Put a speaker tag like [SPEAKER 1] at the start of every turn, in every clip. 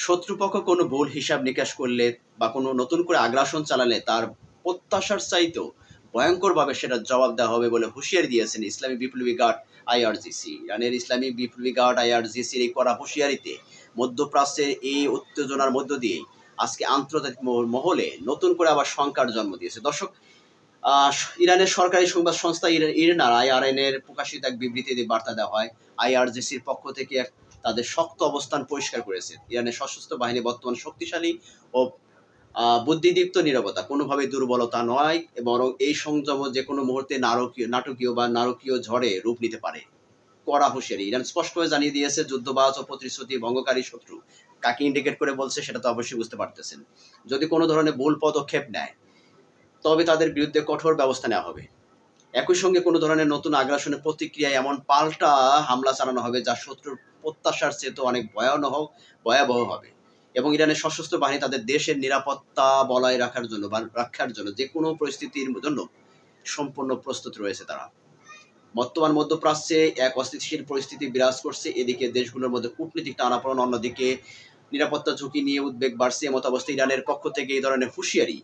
[SPEAKER 1] শত্রুপক্ষ কোনো ভুল হিসাব নিকাশ করলে বা কোনো নতুন করে আগ্রাসন চালালে তার প্রত্যাশার চাইতেও ভয়ঙ্করভাবে সেটার জবাব দেওয়া হবে বলে হুঁশিয়ারি দিয়েছেন ইসলামী বিপ্লবী গার্ড আইআরজিসি। ইরানের ইসলামী বিপ্লবী গার্ড আইআরজিসির এই কড়া হুঁশিয়ারিতে মধ্যপ্রাচ্যের এই উত্তেজনার মধ্য দিয়ে আজকে আন্তর্জাতিক মহলে নতুন করে আবার শঙ্কার জন্ম দিয়েছে। দর্শক, ইরানের সরকারি সংবাদ সংস্থা ইরনার আইআরএনের প্রকাশিত এক বিবৃতিতে বার্তা দেওয়া হয়, আইআরজিসির পক্ষ থেকে তাদের শক্ত অবস্থান পরিষ্কার করেছে। ইরানের সশস্ত্র বাহিনী বর্তমান শক্তিশালী ও বুদ্ধিদীপ্ত নীরবতা, কোনোভাবে দুর্বলতা নয়, বরং এই সংযম যে কোনো মুহূর্তে নারকীয় ঝড়ে রূপ নিতে পারে। কড়া হুঁশিয়ারি। ইরান স্পষ্টভাবে জানিয়ে দিয়েছে, যুদ্ধবাজ ও প্রতিশ্রুতি ভঙ্গকারী শত্রু কাকে ইন্ডিকেট করে বলছে সেটা তো অবশ্যই বুঝতে পারতেছেন। যদি কোনো ধরনের ভুল পদক্ষেপ নেয় তবে তাদের বিরুদ্ধে কঠোর ব্যবস্থা নেওয়া হবে। একই সঙ্গে কোনো ধরনের নতুন আগ্রাসনের প্রতিক্রিয়ায় এমন পাল্টা হামলা চালানো হবে যা শত্রুর প্রত্যাশার চেয়ে তো অনেক ভয়াবহ হবে। এবং ইরানের সশস্ত্র বাহিনী তাদের দেশের নিরাপত্তা বজায় রাখার জন্য যে কোনো পরিস্থিতির জন্য সম্পূর্ণ প্রস্তুত রয়েছে তারা। বর্তমান মধ্যপ্রাচ্যে এক অস্থিতিশীল পরিস্থিতি বিরাজ করছে। এদিকে দেশগুলোর মধ্যে কূটনীতিক টানাপোড়েন, অন্যদিকে নিরাপত্তা ঝুঁকি নিয়ে উদ্বেগ বাড়ছে। এমত অবস্থায় ইরানের পক্ষ থেকে এই ধরনের হুঁশিয়ারি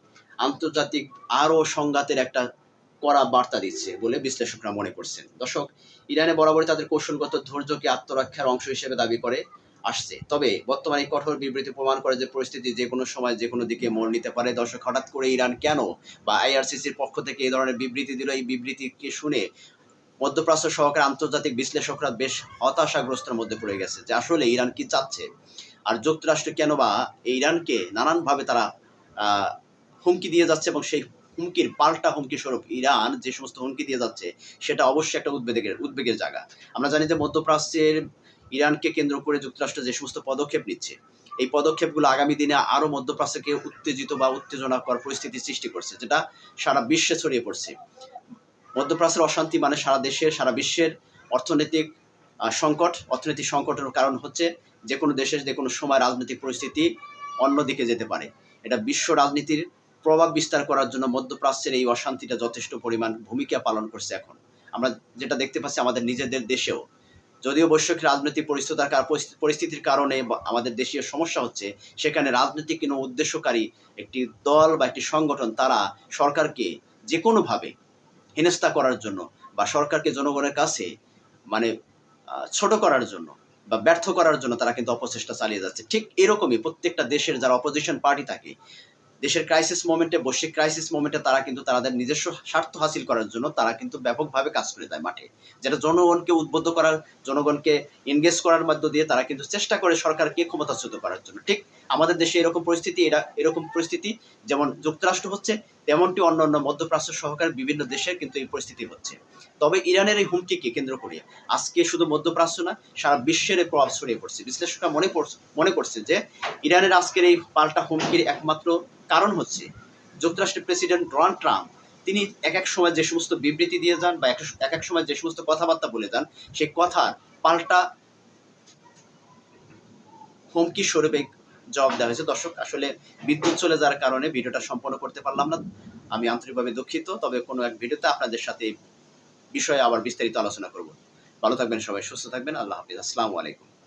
[SPEAKER 1] আন্তর্জাতিক আরও সংঘাতের একটা কড়া বার্তা দিচ্ছে বলে বিশ্লেষকরা মনে করছেন। দর্শক, ইরানে বরাবরই তাদের কৌশলগত ধৈর্যকে আত্মরক্ষার অংশ হিসেবে দাবি করে আসছে। তবে বর্তমানে কঠোর বিবৃতি প্রমাণ করে যে পরিস্থিতি যে কোনো সময় যে কোনো দিকে মোড় নিতে পারে। দর্শক, হঠাৎ করে ইরান কেন বা আইআরসিসির পক্ষ থেকে এই ধরনের বিবৃতি দিল, এই বিবৃতিকে শুনে মধ্যপ্রাচ্য সহকারে আন্তর্জাতিক বিশ্লেষকরা বেশ হতাশাগ্রস্তের মধ্যে পড়ে গেছে যে আসলে ইরান কি চাচ্ছে, আর যুক্তরাষ্ট্র কেন বা ইরানকে নানানভাবে তারা হুমকি দিয়ে যাচ্ছে, এবং সেই হুমকির পাল্টা হুমকি স্বরূপ ইরান যে সমস্ত হুমকি দিয়ে যাচ্ছে সেটা অবশ্যই একটা উদ্বেগের জায়গা। আমরা জানি যে মধ্যপ্রাচ্যের ইরানকে কেন্দ্র করে যুক্তরাষ্ট্র যে সমস্ত পদক্ষেপ নিচ্ছে, এই পদক্ষেপগুলো আগামী দিনে আরও মধ্যপ্রাচ্যকে উত্তেজিত বা উত্তেজনাকর পরিস্থিতি সৃষ্টি করছে, যেটা সারা বিশ্বে ছড়িয়ে পড়ছে। মধ্যপ্রাচ্যের অশান্তি মানে সারা বিশ্বের অর্থনৈতিক সংকটের কারণ হচ্ছে যে কোনো দেশের যে কোনো সময় রাজনৈতিক পরিস্থিতি অন্যদিকে যেতে পারে। এটা বিশ্ব রাজনীতির প্রভাব বিস্তার করার জন্য মধ্যপ্রাচ্যের এই অশান্তিটা যথেষ্ট পরিমাণ ভূমিকা পালন করছে। এখন আমরা যেটা দেখতে পাচ্ছি আমাদের নিজেদের দেশেও, যদিও বৈশ্বিক রাজনৈতিক পরিস্থিতির কারণে আমাদের দেশীয় সমস্যা হচ্ছে, সেখানে রাজনৈতিক কোনো উদ্দেশ্যকারী একটি দল বা একটি সংগঠন তারা সরকারকে যে কোনোভাবে হেনস্থা করার জন্য বা সরকারকে জনগণের কাছে মানে ছোট করার জন্য বা ব্যর্থ করার জন্য তারা কিন্তু অপচেষ্টা চালিয়ে যাচ্ছে। ঠিক এরকমই প্রত্যেকটা দেশের যারা অপোজিশন পার্টি থাকে, দেশের বৈশ্বিক ক্রাইসিস মোমেন্টে তারা কিন্তু তাদের নিজস্ব স্বার্থ হাসিল করার জন্য তারা কিন্তু ব্যাপকভাবে কাজ করে দেয় মাঠে, যেটা জনগণকে উদ্বুদ্ধ করার, জনগণকে এনগেজ করার মধ্য দিয়ে তারা কিন্তু চেষ্টা করে সরকারকে ক্ষমতাচ্যুত করার জন্য। ঠিক আমাদের দেশে এরকম পরিস্থিতি যেমন যুক্তরাষ্ট্র হচ্ছে, তেমনটি অন্যান্য মধ্যপ্রাচ্য সহকারে বিভিন্ন দেশের কিন্তু এই পরিস্থিতি হচ্ছে। তবে ইরানের এই হুমকিকে কেন্দ্র করে আজকে শুধু মধ্যপ্রাচ্য না, সারা বিশ্বের প্রভাব ছড়িয়ে পড়ছে। বিশ্লেষকরা মনে করছে যে ইরানের আজকের এই পাল্টা হুমকির একমাত্র কারণ হচ্ছে যুক্তরাষ্ট্রের প্রেসিডেন্ট ডোনাল্ড ট্রাম্প। তিনি এক সময় যে সমস্ত বিবৃতি দিয়ে যান বা এক সময় যে সমস্ত কথাবার্তা বলে যান, সেই কথার পাল্টা হুমকি স্বরূপে জবাব দেওয়া হয়েছে। দর্শক, আসলে বিদ্যুৎ চলে যাওয়ার কারণে ভিডিওটা সম্পন্ন করতে পারলাম না, আমি আন্তরিকভাবে দুঃখিত। তবে কোনো এক ভিডিওতে আপনাদের সাথে বিষয়ে আবার বিস্তারিত আলোচনা করব। ভালো থাকবেন সবাই, সুস্থ থাকবেন। আল্লাহ হাফিজ। আসসালামু আলাইকুম।